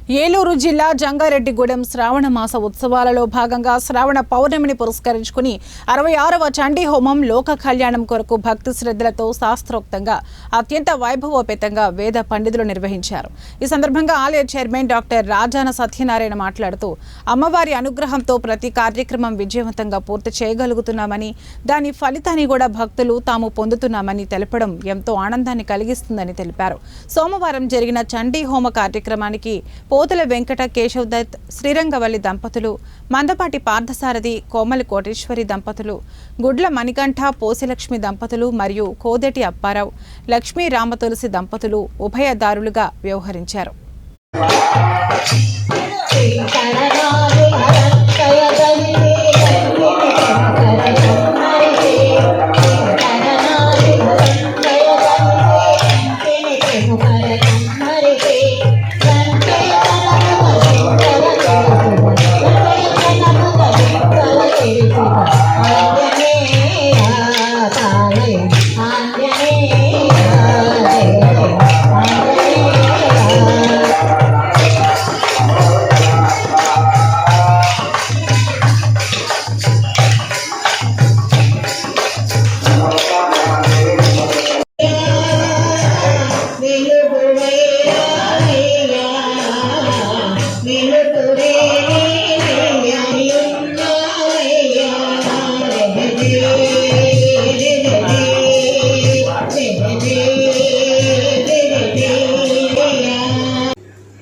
ఏలూరు జిల్లా జంగారెడ్డిగూడెం శ్రావణ మాస ఉత్సవాలలో భాగంగా శ్రావణ పౌర్ణమిని పురస్కరించుకుని 66వ చండీ హోమం లోక కళ్యాణం కొరకు భక్తి శ్రద్ధలతో శాస్త్రోక్తంగా అత్యంత వైభవోపేతంగా వేద పండితులు నిర్వహించారు. ఈ సందర్భంగా ఆలయ చైర్మన్ డాక్టర్ రాజాన సత్యనారాయణ మాట్లాడుతూ అమ్మవారి అనుగ్రహంతో ప్రతి కార్యక్రమం విజయవంతంగా పూర్తి చేయగలుగుతున్నామని, దాని ఫలితాన్ని కూడా భక్తులు తాము పొందుతున్నామని తెలపడం ఎంతో ఆనందాన్ని కలిగిస్తుందని తెలిపారు. సోమవారం జరిగిన చండీ హోమ కార్యక్రమానికి పోతుల వెంకట కేశవ్ దత్, శ్రీరంగవల్లి దంపతులు, మందపాటి పార్థసారథి, కోమలి కోటేశ్వరి దంపతులు, గుడ్ల మణికంఠ, పోసిలక్ష్మి దంపతులు మరియు కోదటి అప్పారావు, లక్ష్మీ రామతులసి దంపతులు ఉభయదారులుగా వ్యవహరించారు.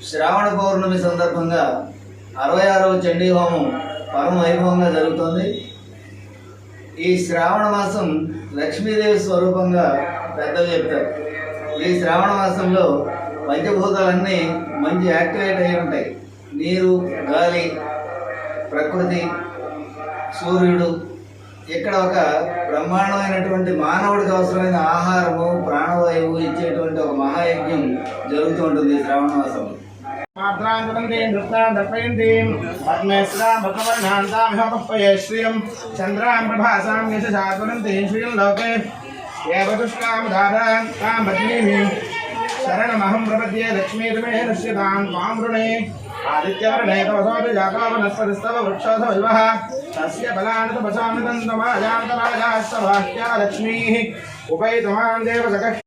శ్రావణ పౌర్ణమి సందర్భంగా 66వ చండీ హోమం పరమ వైభవంగా జరుగుతోంది. ఈ శ్రావణ మాసం లక్ష్మీదేవి స్వరూపంగా పెద్దలు చెప్తారు. ఈ శ్రావణ మాసంలో పంచభూతాలన్నీ మంచి యాక్టివేట్ అయి ఉంటాయి. నీరు, గాలి, ప్రకృతి, సూర్యుడు. ఇక్కడ ఒక బ్రహ్మాండమైనటువంటి మానవుడికి అవసరమైన ఆహారము, ప్రాణవాయువు ఇచ్చేటువంటి ఒక మహాయజ్ఞం జరుగుతూ ఉంటుంది ఈ శ్రావణ మాసంలో. शरणमहं प्रपद्ये लक्ष्मीर्मे नश्यतां त्वां वृणे आदित्यवर्णे तपसोऽपि जातो वनस्पतिस्तव वृक्षोऽथ विवः तस्य फलानि तपसामृतं त्वमाजान्तराजास्तवाह्या लक्ष्मीः उपैतमां देवसखः